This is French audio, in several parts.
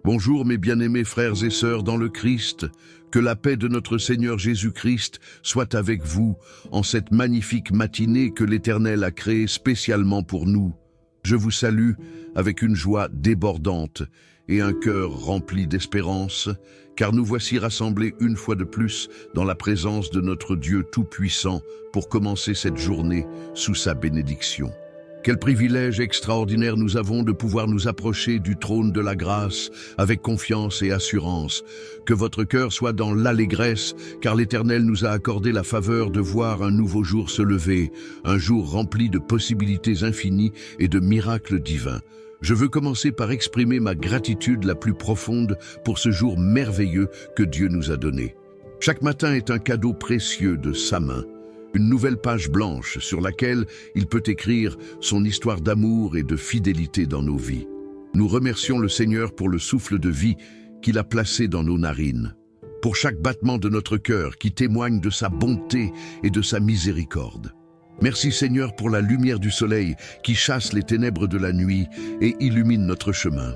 Bonjour mes bien-aimés frères et sœurs dans le Christ, que la paix de notre Seigneur Jésus-Christ soit avec vous en cette magnifique matinée que l'Éternel a créée spécialement pour nous. Je vous salue avec une joie débordante et un cœur rempli d'espérance, car nous voici rassemblés une fois de plus dans la présence de notre Dieu Tout-Puissant pour commencer cette journée sous sa bénédiction. Quel privilège extraordinaire nous avons de pouvoir nous approcher du trône de la grâce avec confiance et assurance. Que votre cœur soit dans l'allégresse, car l'Éternel nous a accordé la faveur de voir un nouveau jour se lever, un jour rempli de possibilités infinies et de miracles divins. Je veux commencer par exprimer ma gratitude la plus profonde pour ce jour merveilleux que Dieu nous a donné. Chaque matin est un cadeau précieux de sa main. Une nouvelle page blanche sur laquelle il peut écrire son histoire d'amour et de fidélité dans nos vies. Nous remercions le Seigneur pour le souffle de vie qu'il a placé dans nos narines, pour chaque battement de notre cœur qui témoigne de sa bonté et de sa miséricorde. Merci Seigneur pour la lumière du soleil qui chasse les ténèbres de la nuit et illumine notre chemin.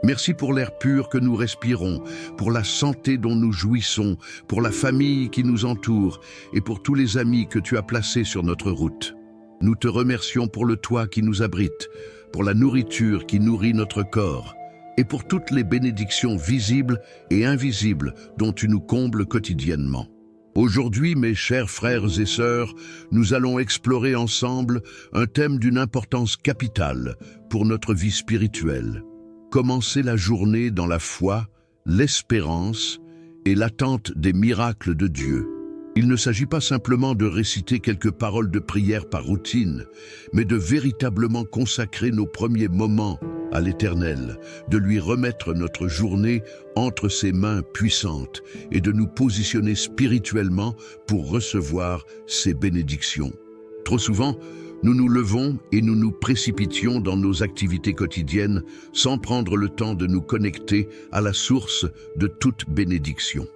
Merci pour l'air pur que nous respirons, pour la santé dont nous jouissons, pour la famille qui nous entoure et pour tous les amis que tu as placés sur notre route. Nous te remercions pour le toit qui nous abrite, pour la nourriture qui nourrit notre corps et pour toutes les bénédictions visibles et invisibles dont tu nous combles quotidiennement. Aujourd'hui, mes chers frères et sœurs, nous allons explorer ensemble un thème d'une importance capitale pour notre vie spirituelle. Commencer la journée dans la foi, l'espérance et l'attente des miracles de Dieu. Il ne s'agit pas simplement de réciter quelques paroles de prière par routine, mais de véritablement consacrer nos premiers moments à l'Éternel, de lui remettre notre journée entre ses mains puissantes et de nous positionner spirituellement pour recevoir ses bénédictions. Trop souvent, nous nous levons et nous nous précipitions dans nos activités quotidiennes sans prendre le temps de nous connecter à la source de toute bénédiction.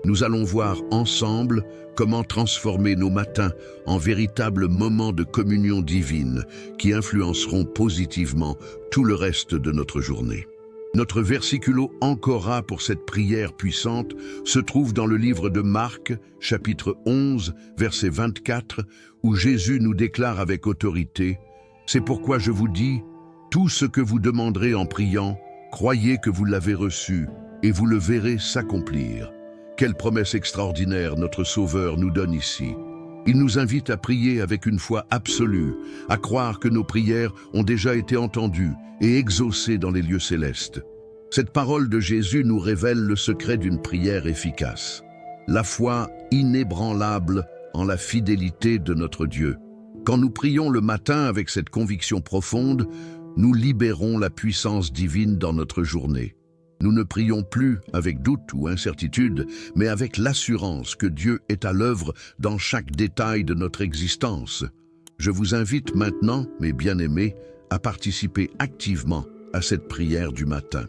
Nous allons voir ensemble comment transformer nos matins en véritables moments de communion divine qui influenceront positivement tout le reste de notre journée. Notre versiculo ancora pour cette prière puissante se trouve dans le livre de Marc, chapitre 11, verset 24, où Jésus nous déclare avec autorité « C'est pourquoi je vous dis, tout ce que vous demanderez en priant, croyez que vous l'avez reçu, et vous le verrez s'accomplir. » Quelle promesse extraordinaire notre Sauveur nous donne ici. Il nous invite à prier avec une foi absolue, à croire que nos prières ont déjà été entendues et exaucées dans les lieux célestes. Cette parole de Jésus nous révèle le secret d'une prière efficace. La foi inébranlable en la fidélité de notre Dieu. Quand nous prions le matin avec cette conviction profonde, nous libérons la puissance divine dans notre journée. Nous ne prions plus avec doute ou incertitude, mais avec l'assurance que Dieu est à l'œuvre dans chaque détail de notre existence. Je vous invite maintenant, mes bien-aimés, à participer activement à cette prière du matin.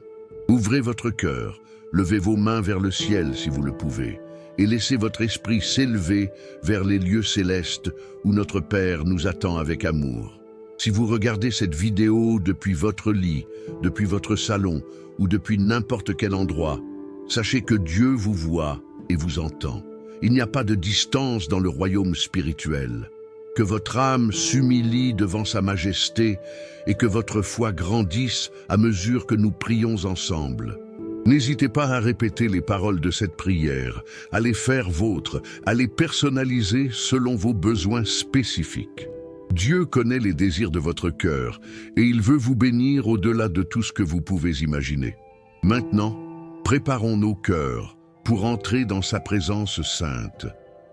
Ouvrez votre cœur, levez vos mains vers le ciel si vous le pouvez, et laissez votre esprit s'élever vers les lieux célestes où notre Père nous attend avec amour. Si vous regardez cette vidéo depuis votre lit, depuis votre salon ou depuis n'importe quel endroit, sachez que Dieu vous voit et vous entend. Il n'y a pas de distance dans le royaume spirituel. Que votre âme s'humilie devant sa majesté et que votre foi grandisse à mesure que nous prions ensemble. N'hésitez pas à répéter les paroles de cette prière, à les faire vôtres, à les personnaliser selon vos besoins spécifiques. Dieu connaît les désirs de votre cœur et il veut vous bénir au-delà de tout ce que vous pouvez imaginer. Maintenant, préparons nos cœurs pour entrer dans sa présence sainte.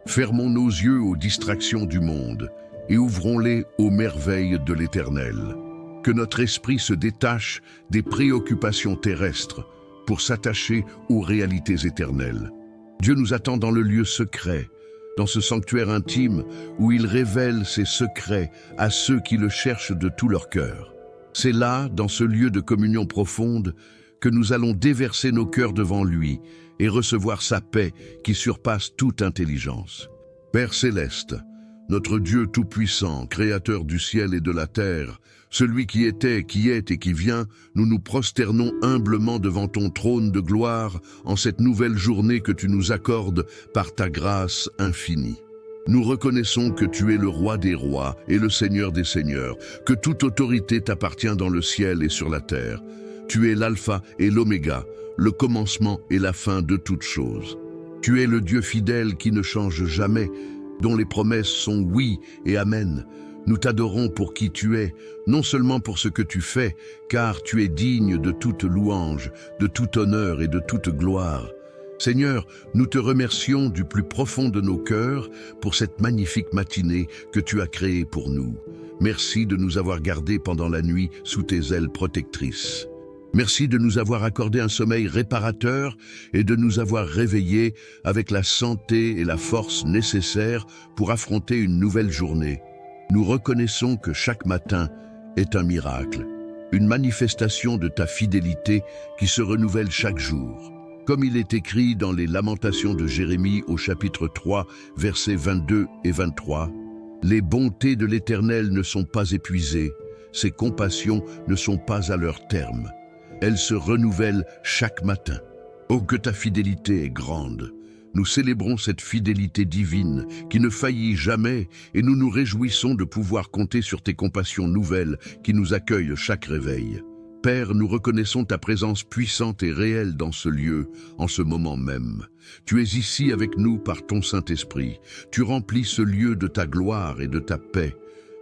Fermons nos yeux aux distractions du monde et ouvrons-les aux merveilles de l'Éternel. Que notre esprit se détache des préoccupations terrestres pour s'attacher aux réalités éternelles. Dieu nous attend dans le lieu secret, dans ce sanctuaire intime où il révèle ses secrets à ceux qui le cherchent de tout leur cœur. C'est là, dans ce lieu de communion profonde, que nous allons déverser nos cœurs devant lui et recevoir sa paix qui surpasse toute intelligence. Père céleste, Notre Dieu Tout-Puissant, Créateur du ciel et de la terre, celui qui était, qui est et qui vient, nous nous prosternons humblement devant ton trône de gloire en cette nouvelle journée que tu nous accordes par ta grâce infinie. Nous reconnaissons que tu es le roi des rois et le Seigneur des seigneurs, que toute autorité t'appartient dans le ciel et sur la terre. Tu es l'alpha et l'oméga, le commencement et la fin de toutes choses. Tu es le Dieu fidèle qui ne change jamais, dont les promesses sont oui et amen. Nous t'adorons pour qui tu es, non seulement pour ce que tu fais, car tu es digne de toute louange, de tout honneur et de toute gloire. Seigneur, nous te remercions du plus profond de nos cœurs pour cette magnifique matinée que tu as créée pour nous. Merci de nous avoir gardés pendant la nuit sous tes ailes protectrices. Merci de nous avoir accordé un sommeil réparateur et de nous avoir réveillés avec la santé et la force nécessaires pour affronter une nouvelle journée. Nous reconnaissons que chaque matin est un miracle, une manifestation de ta fidélité qui se renouvelle chaque jour. Comme il est écrit dans les Lamentations de Jérémie au chapitre 3, versets 22 et 23, « Les bontés de l'Éternel ne sont pas épuisées, ses compassions ne sont pas à leur terme. Elles se renouvellent chaque matin. Oh, que ta fidélité est grande! Nous célébrons cette fidélité divine qui ne faillit jamais et nous nous réjouissons de pouvoir compter sur tes compassions nouvelles qui nous accueillent chaque réveil. Père, nous reconnaissons ta présence puissante et réelle dans ce lieu, en ce moment même. Tu es ici avec nous par ton Saint-Esprit. Tu remplis ce lieu de ta gloire et de ta paix.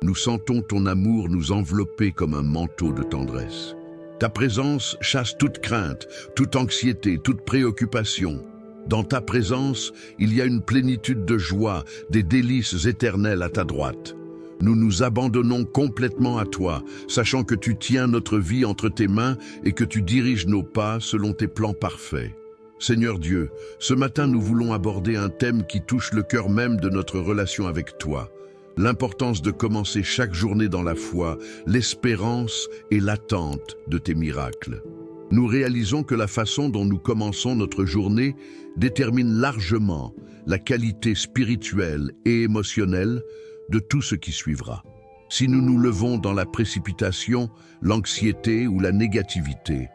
Nous sentons ton amour nous envelopper comme un manteau de tendresse. Ta présence chasse toute crainte, toute anxiété, toute préoccupation. Dans ta présence, il y a une plénitude de joie, des délices éternelles à ta droite. Nous nous abandonnons complètement à toi, sachant que tu tiens notre vie entre tes mains et que tu diriges nos pas selon tes plans parfaits. Seigneur Dieu, ce matin nous voulons aborder un thème qui touche le cœur même de notre relation avec toi. L'importance de commencer chaque journée dans la foi, l'espérance et l'attente de tes miracles. Nous réalisons que la façon dont nous commençons notre journée détermine largement la qualité spirituelle et émotionnelle de tout ce qui suivra. Si nous nous levons dans la précipitation, l'anxiété ou la négativité,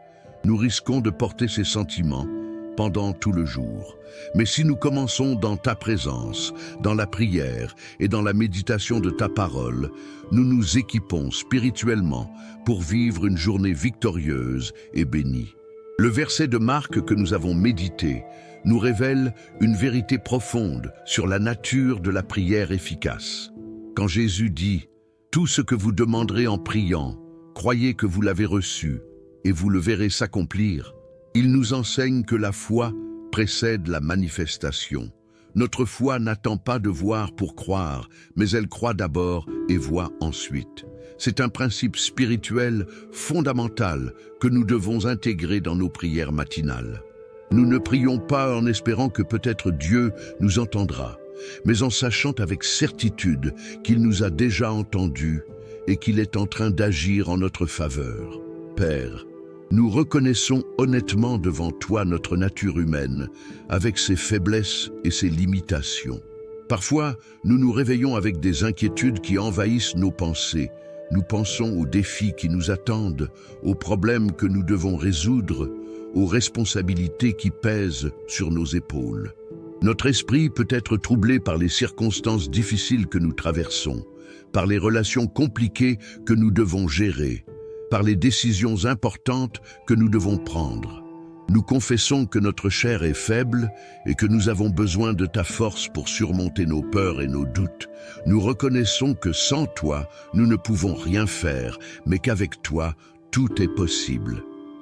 nous risquons de porter ces sentiments pendant tout le jour. Mais si nous commençons dans ta présence, dans la prière et dans la méditation de ta parole, nous nous équipons spirituellement pour vivre une journée victorieuse et bénie. Le verset de Marc que nous avons médité nous révèle une vérité profonde sur la nature de la prière efficace. Quand Jésus dit « Tout ce que vous demanderez en priant, croyez que vous l'avez reçu et vous le verrez s'accomplir », il nous enseigne que la foi précède la manifestation. Notre foi n'attend pas de voir pour croire, mais elle croit d'abord et voit ensuite. C'est un principe spirituel fondamental que nous devons intégrer dans nos prières matinales. Nous ne prions pas en espérant que peut-être Dieu nous entendra, mais en sachant avec certitude qu'il nous a déjà entendus et qu'il est en train d'agir en notre faveur. Père, nous reconnaissons honnêtement devant toi notre nature humaine, avec ses faiblesses et ses limitations. Parfois, nous nous réveillons avec des inquiétudes qui envahissent nos pensées. Nous pensons aux défis qui nous attendent, aux problèmes que nous devons résoudre, aux responsabilités qui pèsent sur nos épaules. Notre esprit peut être troublé par les circonstances difficiles que nous traversons, par les relations compliquées que nous devons gérer, par les décisions importantes que nous devons prendre. Nous confessons que notre chair est faible et que nous avons besoin de ta force pour surmonter nos peurs et nos doutes. Nous reconnaissons que sans toi, nous ne pouvons rien faire, mais qu'avec toi, tout est possible.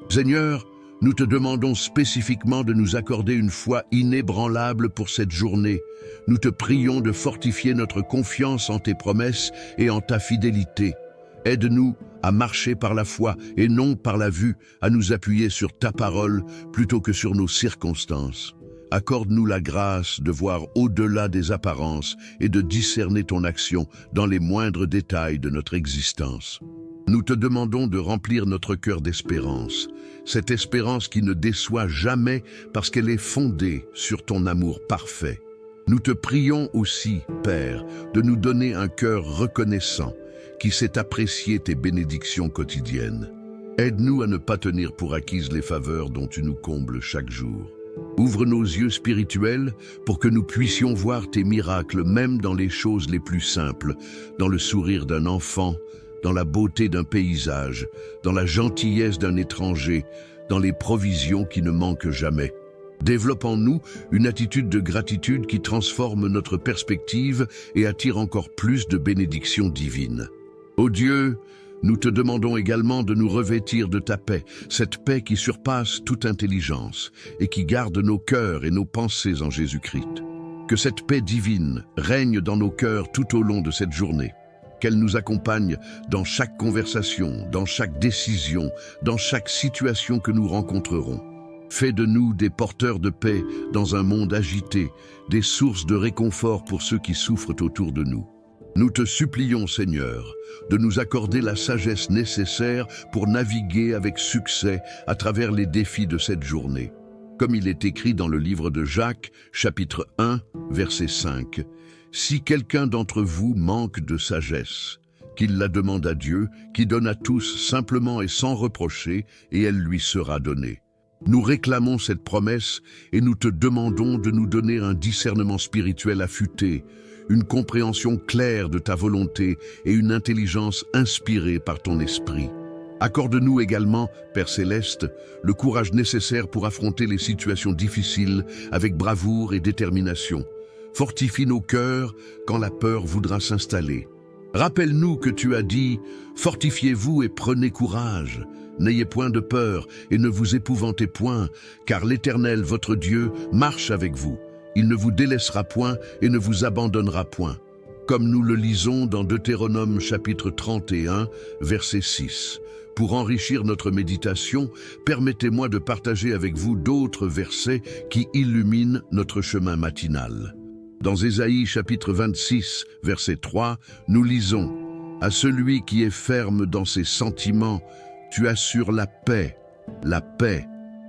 Seigneur, nous te demandons spécifiquement de nous accorder une foi inébranlable pour cette journée. Nous te prions de fortifier notre confiance en tes promesses et en ta fidélité. Aide-nous à marcher par la foi et non par la vue, à nous appuyer sur ta parole plutôt que sur nos circonstances. Accorde-nous la grâce de voir au-delà des apparences et de discerner ton action dans les moindres détails de notre existence. Nous te demandons de remplir notre cœur d'espérance, cette espérance qui ne déçoit jamais parce qu'elle est fondée sur ton amour parfait. Nous te prions aussi, Père, de nous donner un cœur reconnaissant, qui sait apprécier tes bénédictions quotidiennes. Aide-nous à ne pas tenir pour acquises les faveurs dont tu nous combles chaque jour. Ouvre nos yeux spirituels pour que nous puissions voir tes miracles même dans les choses les plus simples, dans le sourire d'un enfant, dans la beauté d'un paysage, dans la gentillesse d'un étranger, dans les provisions qui ne manquent jamais. Développe en nous une attitude de gratitude qui transforme notre perspective et attire encore plus de bénédictions divines. Ô Dieu, nous te demandons également de nous revêtir de ta paix, cette paix qui surpasse toute intelligence et qui garde nos cœurs et nos pensées en Jésus-Christ. Que cette paix divine règne dans nos cœurs tout au long de cette journée. Qu'elle nous accompagne dans chaque conversation, dans chaque décision, dans chaque situation que nous rencontrerons. Fais de nous des porteurs de paix dans un monde agité, des sources de réconfort pour ceux qui souffrent autour de nous. Nous te supplions, Seigneur, de nous accorder la sagesse nécessaire pour naviguer avec succès à travers les défis de cette journée. Comme il est écrit dans le livre de Jacques, chapitre 1, verset 5, « Si quelqu'un d'entre vous manque de sagesse, qu'il la demande à Dieu, qui donne à tous simplement et sans reprocher, et elle lui sera donnée. » Nous réclamons cette promesse et nous te demandons de nous donner un discernement spirituel affûté, une compréhension claire de ta volonté et une intelligence inspirée par ton esprit. Accorde-nous également, Père Céleste, le courage nécessaire pour affronter les situations difficiles avec bravoure et détermination. Fortifie nos cœurs quand la peur voudra s'installer. Rappelle-nous que tu as dit « Fortifiez-vous et prenez courage ». N'ayez point de peur et ne vous épouvantez point, car l'Éternel, votre Dieu, marche avec vous. Il ne vous délaissera point et ne vous abandonnera point. Comme nous le lisons dans Deutéronome chapitre 31, verset 6. Pour enrichir notre méditation, permettez-moi de partager avec vous d'autres versets qui illuminent notre chemin matinal. Dans Ésaïe chapitre 26, verset 3, nous lisons « À celui qui est ferme dans ses sentiments, tu assures la paix,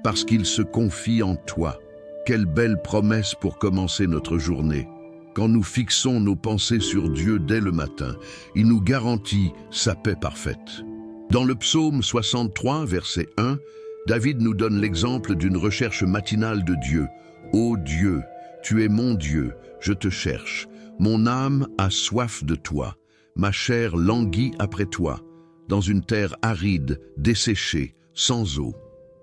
parce qu'il se confie en toi. » Quelle belle promesse pour commencer notre journée. Quand nous fixons nos pensées sur Dieu dès le matin, il nous garantit sa paix parfaite. Dans le psaume 63, verset 1, David nous donne l'exemple d'une recherche matinale de Dieu. « Ô Dieu, tu es mon Dieu, je te cherche. Mon âme a soif de toi, ma chair languit après toi. » Dans une terre aride, desséchée, sans eau.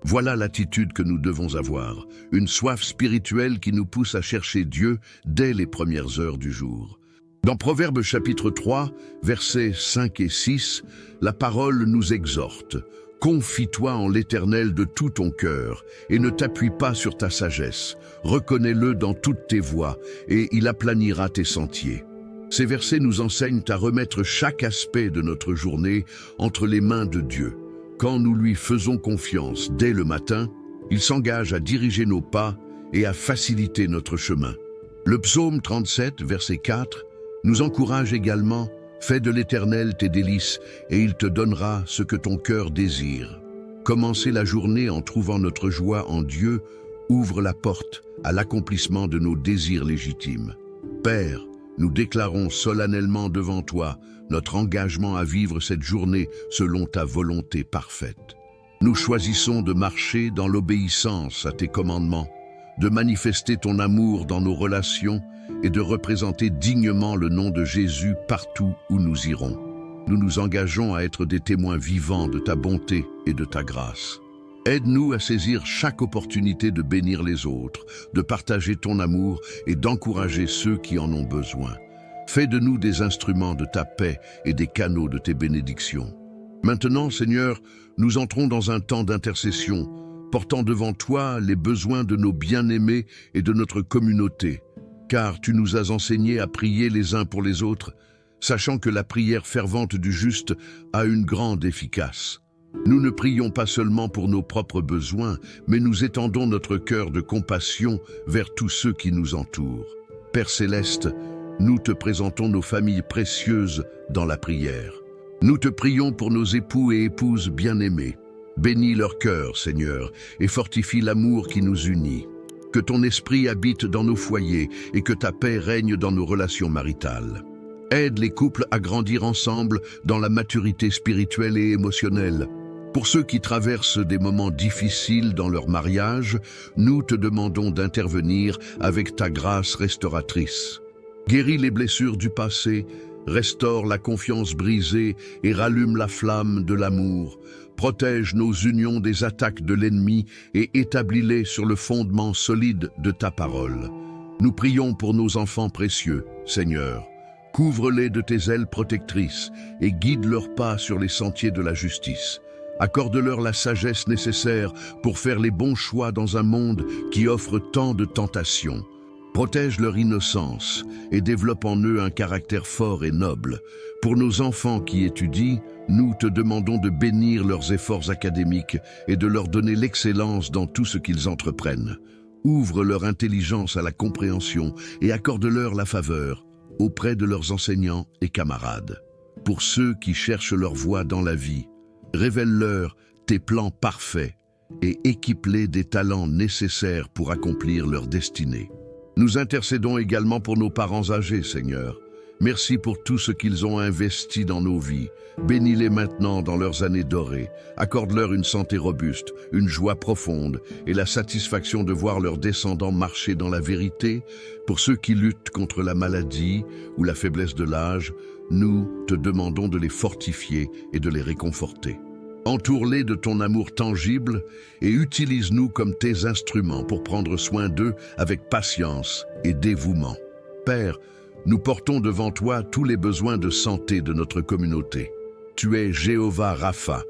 Voilà l'attitude que nous devons avoir, une soif spirituelle qui nous pousse à chercher Dieu dès les premières heures du jour. Dans Proverbes chapitre 3, versets 5 et 6, la parole nous exhorte. « Confie-toi en l'Éternel de tout ton cœur, et ne t'appuie pas sur ta sagesse. Reconnais-le dans toutes tes voies, et il aplanira tes sentiers. » Ces versets nous enseignent à remettre chaque aspect de notre journée entre les mains de Dieu. Quand nous lui faisons confiance dès le matin, il s'engage à diriger nos pas et à faciliter notre chemin. Le psaume 37, verset 4, nous encourage également « Fais de l'Éternel tes délices, et il te donnera ce que ton cœur désire. » Commencer la journée en trouvant notre joie en Dieu ouvre la porte à l'accomplissement de nos désirs légitimes. Père, nous déclarons solennellement devant toi notre engagement à vivre cette journée selon ta volonté parfaite. Nous choisissons de marcher dans l'obéissance à tes commandements, de manifester ton amour dans nos relations et de représenter dignement le nom de Jésus partout où nous irons. Nous nous engageons à être des témoins vivants de ta bonté et de ta grâce. Aide-nous à saisir chaque opportunité de bénir les autres, de partager ton amour et d'encourager ceux qui en ont besoin. Fais de nous des instruments de ta paix et des canaux de tes bénédictions. Maintenant, Seigneur, nous entrons dans un temps d'intercession, portant devant toi les besoins de nos bien-aimés et de notre communauté, car tu nous as enseigné à prier les uns pour les autres, sachant que la prière fervente du juste a une grande efficace. Nous ne prions pas seulement pour nos propres besoins, mais nous étendons notre cœur de compassion vers tous ceux qui nous entourent. Père Céleste, nous te présentons nos familles précieuses dans la prière. Nous te prions pour nos époux et épouses bien-aimés. Bénis leur cœur, Seigneur, et fortifie l'amour qui nous unit. Que ton esprit habite dans nos foyers et que ta paix règne dans nos relations maritales. Aide les couples à grandir ensemble dans la maturité spirituelle et émotionnelle. Pour ceux qui traversent des moments difficiles dans leur mariage, nous te demandons d'intervenir avec ta grâce restauratrice. Guéris les blessures du passé, restaure la confiance brisée et rallume la flamme de l'amour. Protège nos unions des attaques de l'ennemi et établis-les sur le fondement solide de ta parole. Nous prions pour nos enfants précieux, Seigneur. Couvre-les de tes ailes protectrices et guide leurs pas sur les sentiers de la justice. Accorde-leur la sagesse nécessaire pour faire les bons choix dans un monde qui offre tant de tentations. Protège leur innocence et développe en eux un caractère fort et noble. Pour nos enfants qui étudient, nous te demandons de bénir leurs efforts académiques et de leur donner l'excellence dans tout ce qu'ils entreprennent. Ouvre leur intelligence à la compréhension et accorde-leur la faveur auprès de leurs enseignants et camarades. Pour ceux qui cherchent leur voie dans la vie, révèle-leur tes plans parfaits et équipe-les des talents nécessaires pour accomplir leur destinée. Nous intercédons également pour nos parents âgés, Seigneur. Merci pour tout ce qu'ils ont investi dans nos vies. Bénis-les maintenant dans leurs années dorées. Accorde-leur une santé robuste, une joie profonde et la satisfaction de voir leurs descendants marcher dans la vérité. Pour ceux qui luttent contre la maladie ou la faiblesse de l'âge, nous te demandons de les fortifier et de les réconforter. Entoure-les de ton amour tangible et utilise-nous comme tes instruments pour prendre soin d'eux avec patience et dévouement. Père, nous portons devant toi tous les besoins de santé de notre communauté. Tu es Jéhovah Rapha,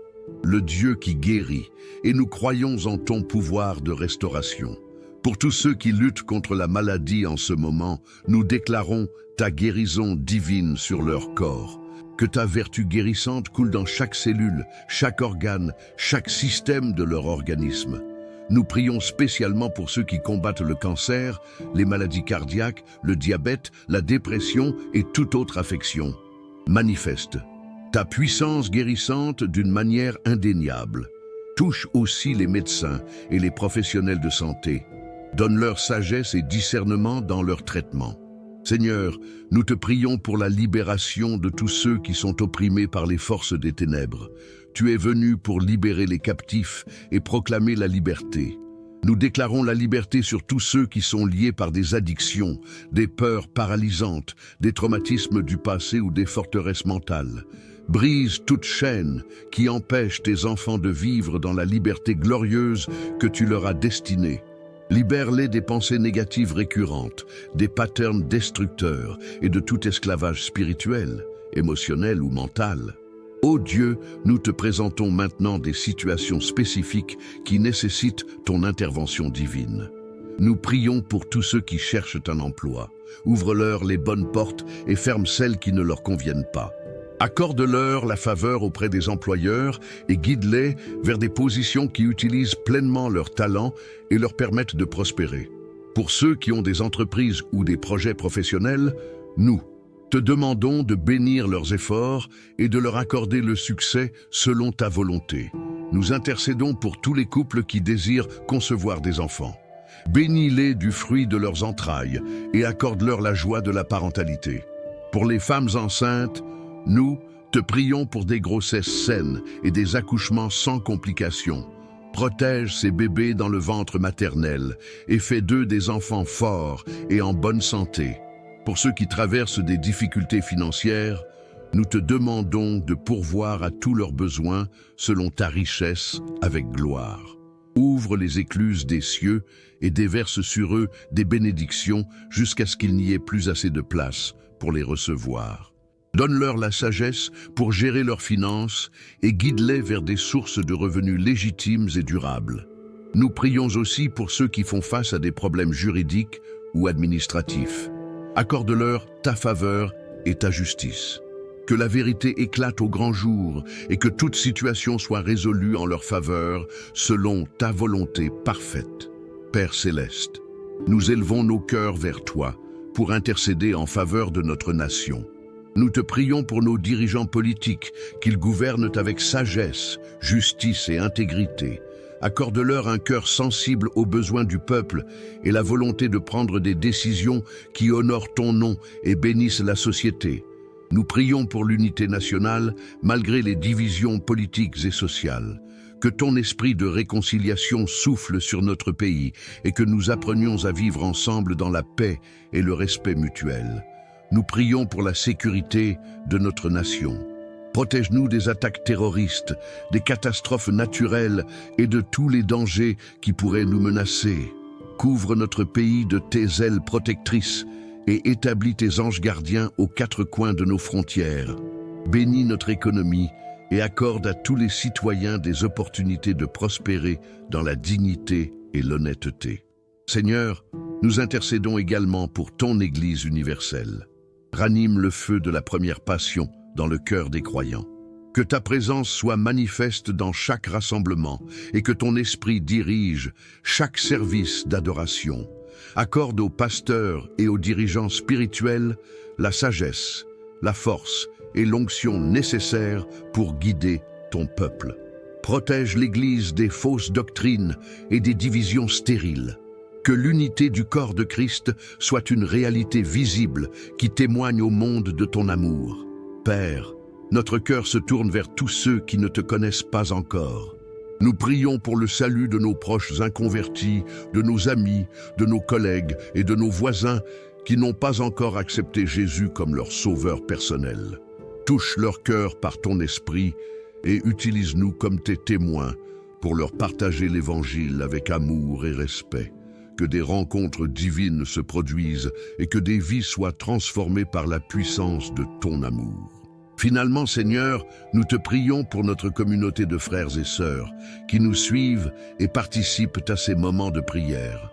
le Dieu qui guérit, et nous croyons en ton pouvoir de restauration. Pour tous ceux qui luttent contre la maladie en ce moment, nous déclarons ta guérison divine sur leur corps. Que ta vertu guérissante coule dans chaque cellule, chaque organe, chaque système de leur organisme. Nous prions spécialement pour ceux qui combattent le cancer, les maladies cardiaques, le diabète, la dépression et toute autre affection. Manifeste ta puissance guérissante d'une manière indéniable. Touche aussi les médecins et les professionnels de santé. Donne-leur sagesse et discernement dans leur traitement. Seigneur, nous te prions pour la libération de tous ceux qui sont opprimés par les forces des ténèbres. Tu es venu pour libérer les captifs et proclamer la liberté. Nous déclarons la liberté sur tous ceux qui sont liés par des addictions, des peurs paralysantes, des traumatismes du passé ou des forteresses mentales. Brise toute chaîne qui empêche tes enfants de vivre dans la liberté glorieuse que tu leur as destinée. Libère-les des pensées négatives récurrentes, des patterns destructeurs et de tout esclavage spirituel, émotionnel ou mental. Ô Dieu, nous te présentons maintenant des situations spécifiques qui nécessitent ton intervention divine. Nous prions pour tous ceux qui cherchent un emploi. Ouvre-leur les bonnes portes et ferme celles qui ne leur conviennent pas. Accorde-leur la faveur auprès des employeurs et guide-les vers des positions qui utilisent pleinement leurs talents et leur permettent de prospérer. Pour ceux qui ont des entreprises ou des projets professionnels, nous te demandons de bénir leurs efforts et de leur accorder le succès selon ta volonté. Nous intercédons pour tous les couples qui désirent concevoir des enfants. Bénis-les du fruit de leurs entrailles et accorde-leur la joie de la parentalité. Pour les femmes enceintes, nous te prions pour des grossesses saines et des accouchements sans complications. Protège ces bébés dans le ventre maternel et fais d'eux des enfants forts et en bonne santé. Pour ceux qui traversent des difficultés financières, nous te demandons de pourvoir à tous leurs besoins selon ta richesse avec gloire. Ouvre les écluses des cieux et déverse sur eux des bénédictions jusqu'à ce qu'il n'y ait plus assez de place pour les recevoir. Donne-leur la sagesse pour gérer leurs finances et guide-les vers des sources de revenus légitimes et durables. Nous prions aussi pour ceux qui font face à des problèmes juridiques ou administratifs. Accorde-leur ta faveur et ta justice. Que la vérité éclate au grand jour et que toute situation soit résolue en leur faveur selon ta volonté parfaite. Père céleste, nous élevons nos cœurs vers toi pour intercéder en faveur de notre nation. Nous te prions pour nos dirigeants politiques, qu'ils gouvernent avec sagesse, justice et intégrité. Accorde-leur un cœur sensible aux besoins du peuple et la volonté de prendre des décisions qui honorent ton nom et bénissent la société. Nous prions pour l'unité nationale malgré les divisions politiques et sociales. Que ton esprit de réconciliation souffle sur notre pays et que nous apprenions à vivre ensemble dans la paix et le respect mutuel. Nous prions pour la sécurité de notre nation. Protège-nous des attaques terroristes, des catastrophes naturelles et de tous les dangers qui pourraient nous menacer. Couvre notre pays de tes ailes protectrices et établis tes anges gardiens aux quatre coins de nos frontières. Bénis notre économie et accorde à tous les citoyens des opportunités de prospérer dans la dignité et l'honnêteté. Seigneur, nous intercédons également pour ton Église universelle. Ranime le feu de la première passion dans le cœur des croyants. Que ta présence soit manifeste dans chaque rassemblement et que ton esprit dirige chaque service d'adoration. Accorde aux pasteurs et aux dirigeants spirituels la sagesse, la force et l'onction nécessaires pour guider ton peuple. Protège l'Église des fausses doctrines et des divisions stériles. Que l'unité du corps de Christ soit une réalité visible qui témoigne au monde de ton amour. Père, notre cœur se tourne vers tous ceux qui ne te connaissent pas encore. Nous prions pour le salut de nos proches inconvertis, de nos amis, de nos collègues et de nos voisins qui n'ont pas encore accepté Jésus comme leur sauveur personnel. Touche leur cœur par ton esprit et utilise-nous comme tes témoins pour leur partager l'Évangile avec amour et respect. Que des rencontres divines se produisent et que des vies soient transformées par la puissance de ton amour. Finalement, Seigneur, nous te prions pour notre communauté de frères et sœurs qui nous suivent et participent à ces moments de prière.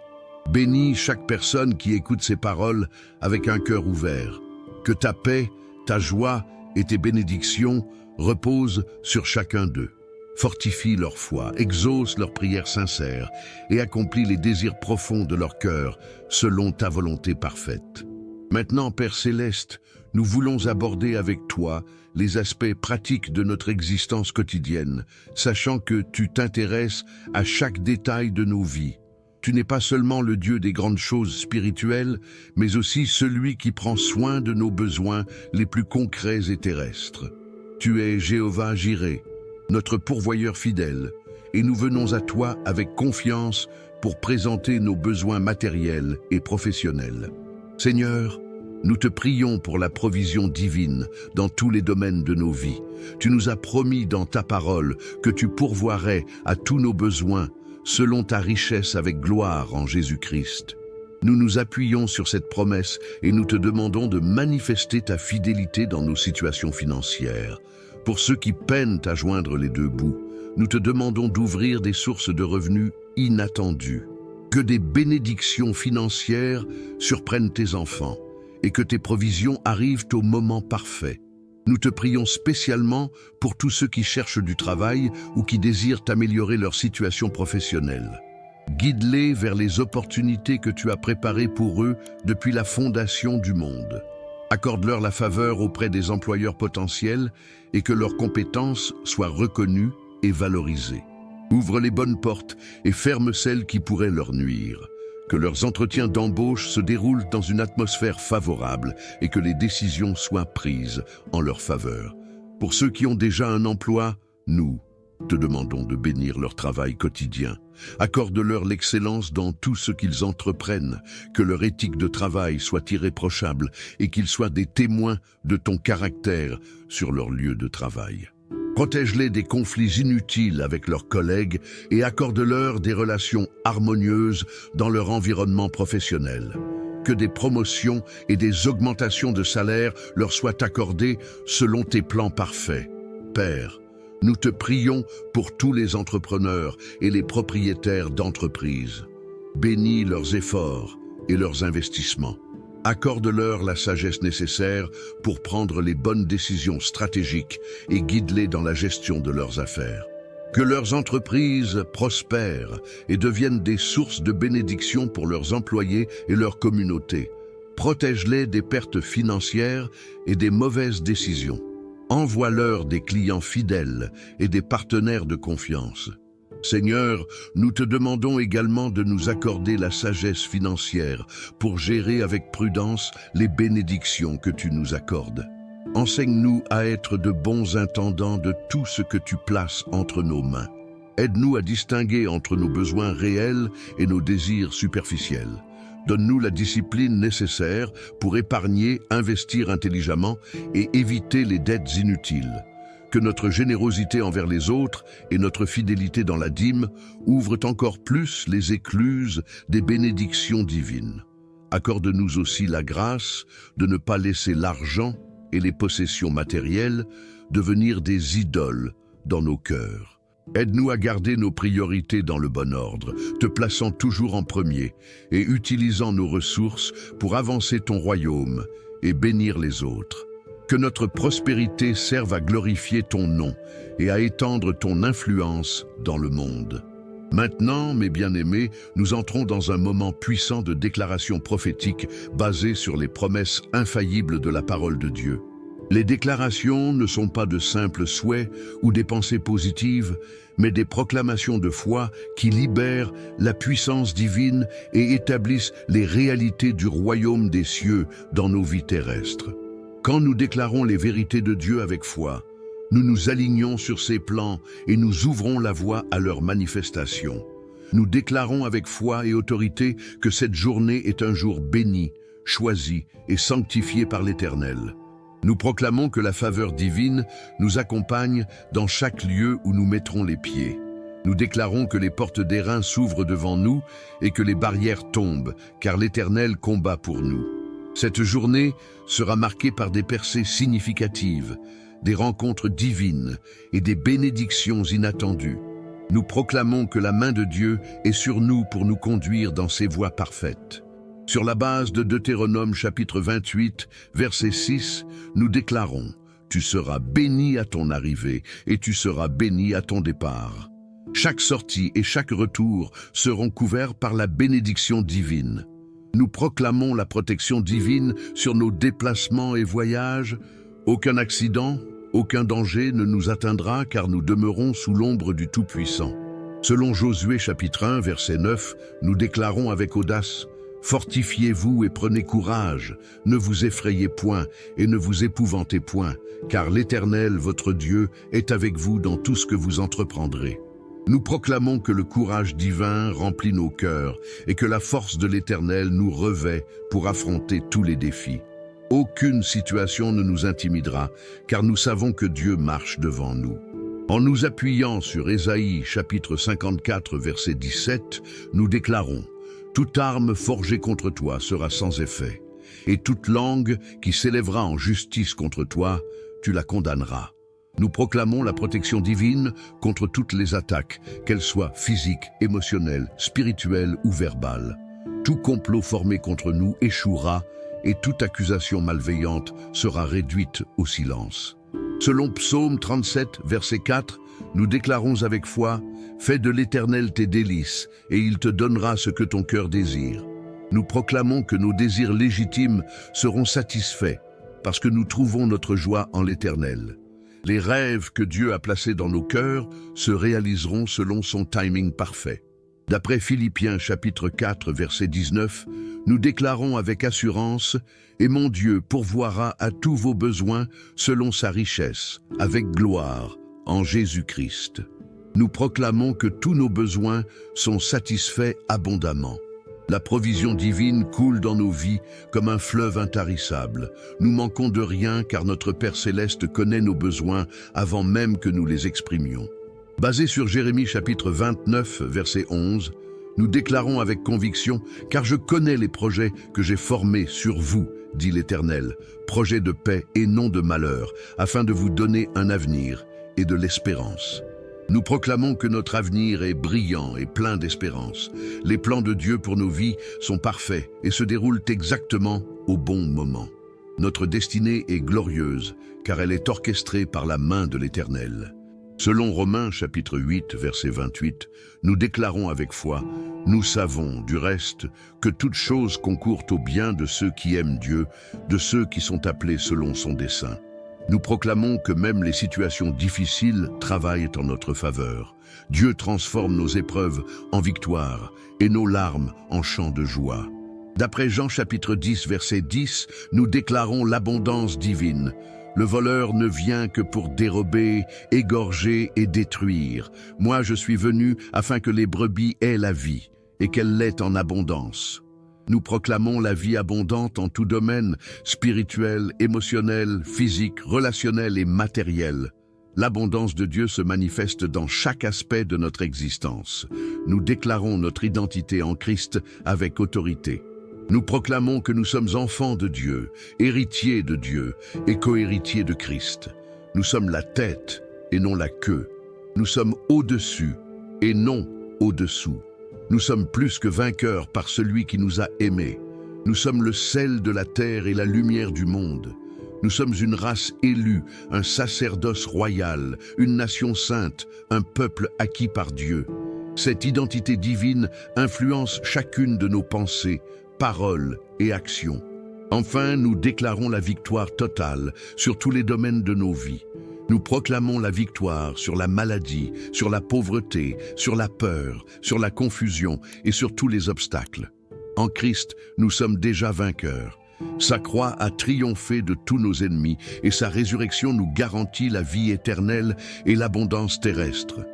Bénis chaque personne qui écoute ces paroles avec un cœur ouvert. Que ta paix, ta joie et tes bénédictions reposent sur chacun d'eux. Fortifie leur foi, exauce leurs prières sincères et accomplis les désirs profonds de leur cœur selon ta volonté parfaite. Maintenant, Père Céleste, nous voulons aborder avec toi les aspects pratiques de notre existence quotidienne, sachant que tu t'intéresses à chaque détail de nos vies. Tu n'es pas seulement le Dieu des grandes choses spirituelles, mais aussi celui qui prend soin de nos besoins les plus concrets et terrestres. Tu es Jéhovah Jireh, notre pourvoyeur fidèle, et nous venons à toi avec confiance pour présenter nos besoins matériels et professionnels. Seigneur, nous te prions pour la provision divine dans tous les domaines de nos vies. Tu nous as promis dans ta parole que tu pourvoirais à tous nos besoins selon ta richesse avec gloire en Jésus-Christ. Nous nous appuyons sur cette promesse et nous te demandons de manifester ta fidélité dans nos situations financières. Pour ceux qui peinent à joindre les deux bouts, nous te demandons d'ouvrir des sources de revenus inattendues. Que des bénédictions financières surprennent tes enfants et que tes provisions arrivent au moment parfait. Nous te prions spécialement pour tous ceux qui cherchent du travail ou qui désirent améliorer leur situation professionnelle. Guide-les vers les opportunités que tu as préparées pour eux depuis la fondation du monde. Accorde-leur la faveur auprès des employeurs potentiels et que leurs compétences soient reconnues et valorisées. Ouvre les bonnes portes et ferme celles qui pourraient leur nuire. Que leurs entretiens d'embauche se déroulent dans une atmosphère favorable et que les décisions soient prises en leur faveur. Pour ceux qui ont déjà un emploi, nous te demandons de bénir leur travail quotidien. Accorde-leur l'excellence dans tout ce qu'ils entreprennent, que leur éthique de travail soit irréprochable et qu'ils soient des témoins de ton caractère sur leur lieu de travail. Protège-les des conflits inutiles avec leurs collègues et accorde-leur des relations harmonieuses dans leur environnement professionnel. Que des promotions et des augmentations de salaire leur soient accordées selon tes plans parfaits. Père, nous te prions pour tous les entrepreneurs et les propriétaires d'entreprises. Bénis leurs efforts et leurs investissements. Accorde-leur la sagesse nécessaire pour prendre les bonnes décisions stratégiques et guide-les dans la gestion de leurs affaires. Que leurs entreprises prospèrent et deviennent des sources de bénédiction pour leurs employés et leur communauté. Protège-les des pertes financières et des mauvaises décisions. Envoie-leur des clients fidèles et des partenaires de confiance. Seigneur, nous te demandons également de nous accorder la sagesse financière pour gérer avec prudence les bénédictions que tu nous accordes. Enseigne-nous à être de bons intendants de tout ce que tu places entre nos mains. Aide-nous à distinguer entre nos besoins réels et nos désirs superficiels. Donne-nous la discipline nécessaire pour épargner, investir intelligemment et éviter les dettes inutiles. Que notre générosité envers les autres et notre fidélité dans la dîme ouvrent encore plus les écluses des bénédictions divines. Accorde-nous aussi la grâce de ne pas laisser l'argent et les possessions matérielles devenir des idoles dans nos cœurs. Aide-nous à garder nos priorités dans le bon ordre, te plaçant toujours en premier et utilisant nos ressources pour avancer ton royaume et bénir les autres. Que notre prospérité serve à glorifier ton nom et à étendre ton influence dans le monde. Maintenant, mes bien-aimés, nous entrons dans un moment puissant de déclaration prophétique basée sur les promesses infaillibles de la parole de Dieu. Les déclarations ne sont pas de simples souhaits ou des pensées positives, mais des proclamations de foi qui libèrent la puissance divine et établissent les réalités du royaume des cieux dans nos vies terrestres. Quand nous déclarons les vérités de Dieu avec foi, nous nous alignons sur ses plans et nous ouvrons la voie à leur manifestation. Nous déclarons avec foi et autorité que cette journée est un jour béni, choisi et sanctifié par l'Éternel. Nous proclamons que la faveur divine nous accompagne dans chaque lieu où nous mettrons les pieds. Nous déclarons que les portes d'airain s'ouvrent devant nous et que les barrières tombent, car l'Éternel combat pour nous. Cette journée sera marquée par des percées significatives, des rencontres divines et des bénédictions inattendues. Nous proclamons que la main de Dieu est sur nous pour nous conduire dans ses voies parfaites. Sur la base de Deutéronome chapitre 28, verset 6, nous déclarons « Tu seras béni à ton arrivée et tu seras béni à ton départ ». Chaque sortie et chaque retour seront couverts par la bénédiction divine. Nous proclamons la protection divine sur nos déplacements et voyages. Aucun accident, aucun danger ne nous atteindra car nous demeurons sous l'ombre du Tout-Puissant. Selon Josué chapitre 1, verset 9, nous déclarons avec audace « Fortifiez-vous et prenez courage, ne vous effrayez point et ne vous épouvantez point, car l'Éternel, votre Dieu, est avec vous dans tout ce que vous entreprendrez. » Nous proclamons que le courage divin remplit nos cœurs et que la force de l'Éternel nous revêt pour affronter tous les défis. Aucune situation ne nous intimidera, car nous savons que Dieu marche devant nous. En nous appuyant sur Ésaïe chapitre 54 verset 17, nous déclarons « Toute arme forgée contre toi sera sans effet, et toute langue qui s'élèvera en justice contre toi, tu la condamneras. » Nous proclamons la protection divine contre toutes les attaques, qu'elles soient physiques, émotionnelles, spirituelles ou verbales. Tout complot formé contre nous échouera et toute accusation malveillante sera réduite au silence. Selon Psaume 37, verset 4, nous déclarons avec foi « Fais de l'Éternel tes délices, et il te donnera ce que ton cœur désire. » Nous proclamons que nos désirs légitimes seront satisfaits, parce que nous trouvons notre joie en l'Éternel. Les rêves que Dieu a placés dans nos cœurs se réaliseront selon son timing parfait. D'après Philippiens chapitre 4, verset 19, nous déclarons avec assurance « Et mon Dieu pourvoira à tous vos besoins selon sa richesse, avec gloire, en Jésus-Christ. » Nous proclamons que tous nos besoins sont satisfaits abondamment. La provision divine coule dans nos vies comme un fleuve intarissable. Nous manquons de rien car notre Père Céleste connaît nos besoins avant même que nous les exprimions. Basé sur Jérémie chapitre 29, verset 11, nous déclarons avec conviction « Car je connais les projets que j'ai formés sur vous, dit l'Éternel, projets de paix et non de malheur, afin de vous donner un avenir et de l'espérance. » Nous proclamons que notre avenir est brillant et plein d'espérance. Les plans de Dieu pour nos vies sont parfaits et se déroulent exactement au bon moment. Notre destinée est glorieuse, car elle est orchestrée par la main de l'Éternel. Selon Romains chapitre 8, verset 28, nous déclarons avec foi « Nous savons, du reste, que toute chose concourt au bien de ceux qui aiment Dieu, de ceux qui sont appelés selon son dessein. » Nous proclamons que même les situations difficiles travaillent en notre faveur. Dieu transforme nos épreuves en victoire et nos larmes en chants de joie. D'après Jean chapitre 10, verset 10, nous déclarons l'abondance divine. Le voleur ne vient que pour dérober, égorger et détruire. Moi, je suis venu afin que les brebis aient la vie et qu'elle l'ait en abondance. Nous proclamons la vie abondante en tout domaine, spirituel, émotionnel, physique, relationnel et matériel. L'abondance de Dieu se manifeste dans chaque aspect de notre existence. Nous déclarons notre identité en Christ avec autorité. Nous proclamons que nous sommes enfants de Dieu, héritiers de Dieu et co-héritiers de Christ. Nous sommes la tête et non la queue. Nous sommes au-dessus et non au-dessous. Nous sommes plus que vainqueurs par celui qui nous a aimés. Nous sommes le sel de la terre et la lumière du monde. Nous sommes une race élue, un sacerdoce royal, une nation sainte, un peuple acquis par Dieu. Cette identité divine influence chacune de nos pensées, paroles et actions. Enfin, nous déclarons la victoire totale sur tous les domaines de nos vies. Nous proclamons la victoire sur la maladie, sur la pauvreté, sur la peur, sur la confusion et sur tous les obstacles. En Christ, nous sommes déjà vainqueurs. Sa croix a triomphé de tous nos ennemis et sa résurrection nous garantit la vie éternelle et l'abondance terrestre.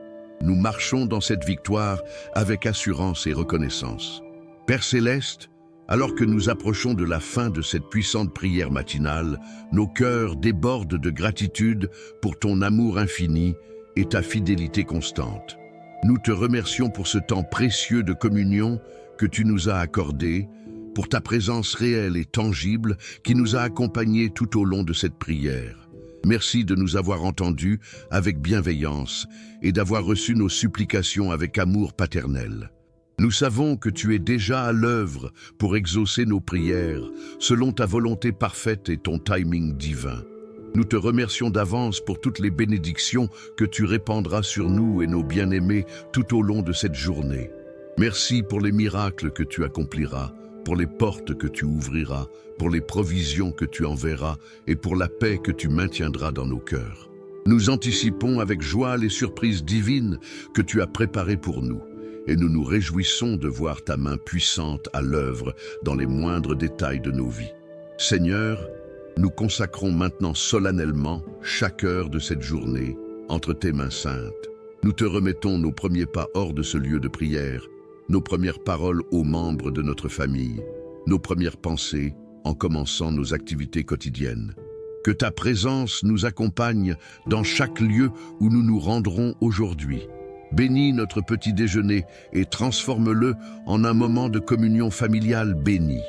Nous marchons dans cette victoire avec assurance et reconnaissance. Père Céleste, alors que nous approchons de la fin de cette puissante prière matinale, nos cœurs débordent de gratitude pour ton amour infini et ta fidélité constante. Nous te remercions pour ce temps précieux de communion que tu nous as accordé, pour ta présence réelle et tangible qui nous a accompagnés tout au long de cette prière. Merci de nous avoir entendus avec bienveillance et d'avoir reçu nos supplications avec amour paternel. Nous savons que tu es déjà à l'œuvre pour exaucer nos prières selon ta volonté parfaite et ton timing divin. Nous te remercions d'avance pour toutes les bénédictions que tu répandras sur nous et nos bien-aimés tout au long de cette journée. Merci pour les miracles que tu accompliras, pour les portes que tu ouvriras, pour les provisions que tu enverras et pour la paix que tu maintiendras dans nos cœurs. Nous anticipons avec joie les surprises divines que tu as préparées pour nous. Et nous nous réjouissons de voir ta main puissante à l'œuvre dans les moindres détails de nos vies. Seigneur, nous consacrons maintenant solennellement chaque heure de cette journée entre tes mains saintes. Nous te remettons nos premiers pas hors de ce lieu de prière, nos premières paroles aux membres de notre famille, nos premières pensées en commençant nos activités quotidiennes. Que ta présence nous accompagne dans chaque lieu où nous nous rendrons aujourd'hui. Bénis notre petit déjeuner et transforme-le en un moment de communion familiale béni.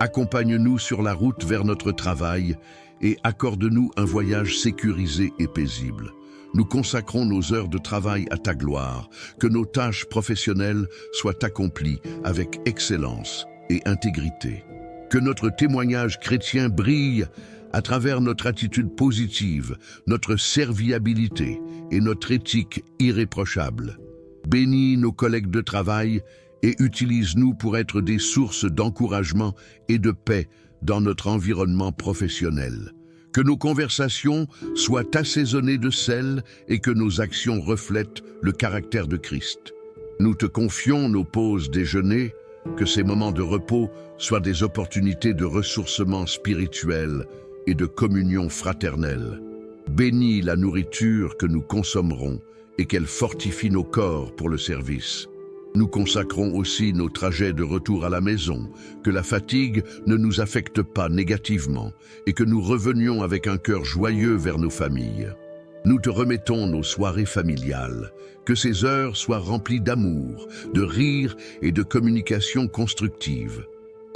Accompagne-nous sur la route vers notre travail et accorde-nous un voyage sécurisé et paisible. Nous consacrons nos heures de travail à ta gloire, que nos tâches professionnelles soient accomplies avec excellence et intégrité. Que notre témoignage chrétien brille à travers notre attitude positive, notre serviabilité et notre éthique irréprochable. Bénis nos collègues de travail et utilise-nous pour être des sources d'encouragement et de paix dans notre environnement professionnel. Que nos conversations soient assaisonnées de sel et que nos actions reflètent le caractère de Christ. Nous te confions nos pauses déjeuner, que ces moments de repos soient des opportunités de ressourcement spirituel et de communion fraternelle. Bénis la nourriture que nous consommerons et qu'elle fortifie nos corps pour le service. Nous consacrons aussi nos trajets de retour à la maison, que la fatigue ne nous affecte pas négativement et que nous revenions avec un cœur joyeux vers nos familles. Nous te remettons nos soirées familiales, que ces heures soient remplies d'amour, de rire et de communication constructive.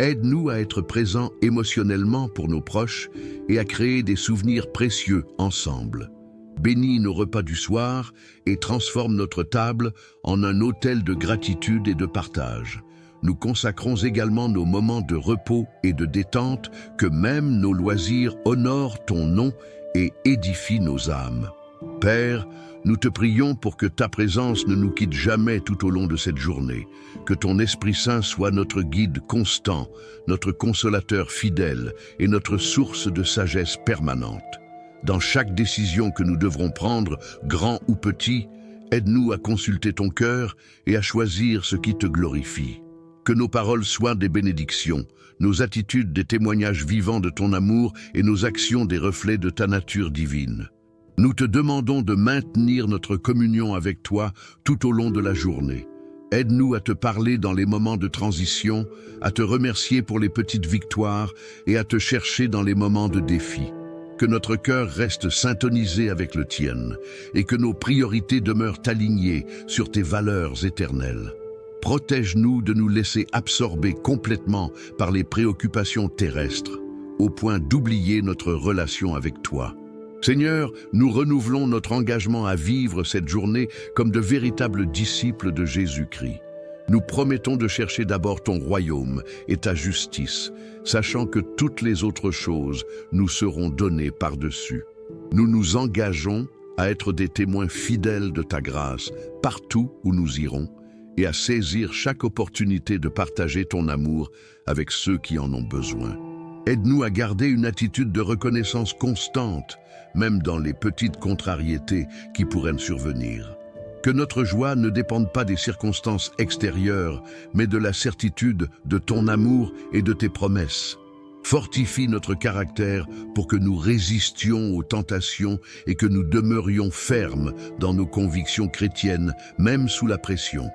Aide-nous à être présents émotionnellement pour nos proches et à créer des souvenirs précieux ensemble. Bénis nos repas du soir et transforme notre table en un autel de gratitude et de partage. Nous consacrons également nos moments de repos et de détente, que même nos loisirs honorent ton nom et édifient nos âmes. Père, nous te prions pour que ta présence ne nous quitte jamais tout au long de cette journée, que ton Esprit Saint soit notre guide constant, notre consolateur fidèle et notre source de sagesse permanente. Dans chaque décision que nous devrons prendre, grand ou petit, aide-nous à consulter ton cœur et à choisir ce qui te glorifie. Que nos paroles soient des bénédictions, nos attitudes des témoignages vivants de ton amour et nos actions des reflets de ta nature divine. Nous te demandons de maintenir notre communion avec toi tout au long de la journée. Aide-nous à te parler dans les moments de transition, à te remercier pour les petites victoires et à te chercher dans les moments de défi. Que notre cœur reste syntonisé avec le tien et que nos priorités demeurent alignées sur tes valeurs éternelles. Protège-nous de nous laisser absorber complètement par les préoccupations terrestres, au point d'oublier notre relation avec toi. Seigneur, nous renouvelons notre engagement à vivre cette journée comme de véritables disciples de Jésus-Christ. Nous promettons de chercher d'abord ton royaume et ta justice, sachant que toutes les autres choses nous seront données par-dessus. Nous nous engageons à être des témoins fidèles de ta grâce partout où nous irons et à saisir chaque opportunité de partager ton amour avec ceux qui en ont besoin. Aide-nous à garder une attitude de reconnaissance constante, même dans les petites contrariétés qui pourraient survenir. Que notre joie ne dépende pas des circonstances extérieures, mais de la certitude de ton amour et de tes promesses. Fortifie notre caractère pour que nous résistions aux tentations et que nous demeurions fermes dans nos convictions chrétiennes, même sous la pression.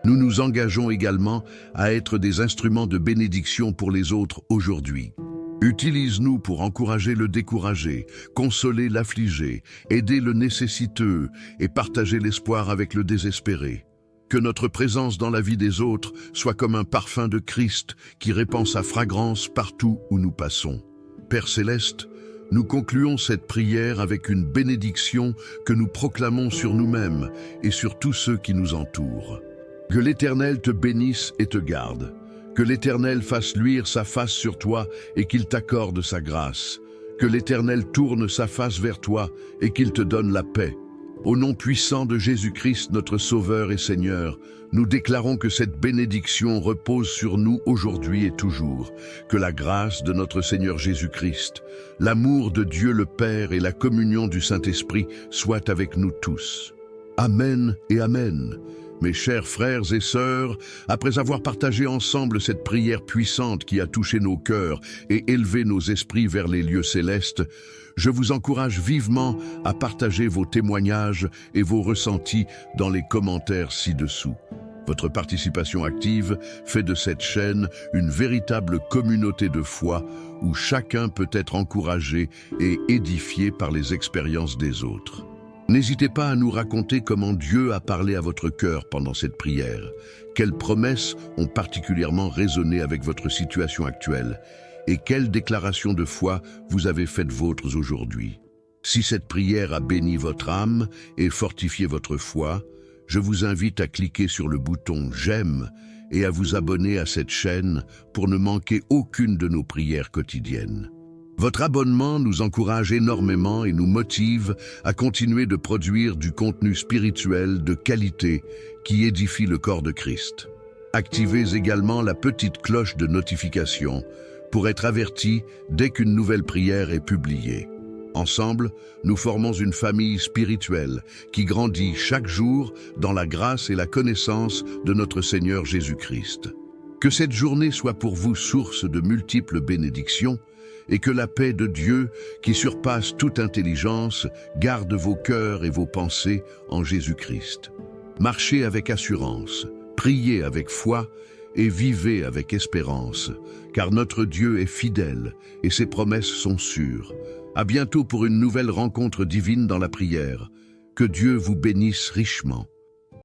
Nous nous engageons également à être des instruments de bénédiction pour les autres aujourd'hui. Utilise-nous pour encourager le découragé, consoler l'affligé, aider le nécessiteux et partager l'espoir avec le désespéré. Que notre présence dans la vie des autres soit comme un parfum de Christ qui répand sa fragrance partout où nous passons. Père Céleste, nous concluons cette prière avec une bénédiction que nous proclamons sur nous-mêmes et sur tous ceux qui nous entourent. Que l'Éternel te bénisse et te garde. Que l'Éternel fasse luire sa face sur toi et qu'il t'accorde sa grâce. Que l'Éternel tourne sa face vers toi et qu'il te donne la paix. Au nom puissant de Jésus-Christ, notre Sauveur et Seigneur, nous déclarons que cette bénédiction repose sur nous aujourd'hui et toujours. Que la grâce de notre Seigneur Jésus-Christ, l'amour de Dieu le Père et la communion du Saint-Esprit soient avec nous tous. Amen et Amen. Mes chers frères et sœurs, après avoir partagé ensemble cette prière puissante qui a touché nos cœurs et élevé nos esprits vers les lieux célestes, je vous encourage vivement à partager vos témoignages et vos ressentis dans les commentaires ci-dessous. Votre participation active fait de cette chaîne une véritable communauté de foi où chacun peut être encouragé et édifié par les expériences des autres. N'hésitez pas à nous raconter comment Dieu a parlé à votre cœur pendant cette prière. Quelles promesses ont particulièrement résonné avec votre situation actuelle et quelles déclarations de foi vous avez faites vôtres aujourd'hui. Si cette prière a béni votre âme et fortifié votre foi, je vous invite à cliquer sur le bouton « J'aime » et à vous abonner à cette chaîne pour ne manquer aucune de nos prières quotidiennes. Votre abonnement nous encourage énormément et nous motive à continuer de produire du contenu spirituel de qualité qui édifie le corps de Christ. Activez également la petite cloche de notification pour être averti dès qu'une nouvelle prière est publiée. Ensemble, nous formons une famille spirituelle qui grandit chaque jour dans la grâce et la connaissance de notre Seigneur Jésus-Christ. Que cette journée soit pour vous source de multiples bénédictions et que la paix de Dieu, qui surpasse toute intelligence, garde vos cœurs et vos pensées en Jésus-Christ. Marchez avec assurance, priez avec foi et vivez avec espérance, car notre Dieu est fidèle et ses promesses sont sûres. À bientôt pour une nouvelle rencontre divine dans la prière. Que Dieu vous bénisse richement.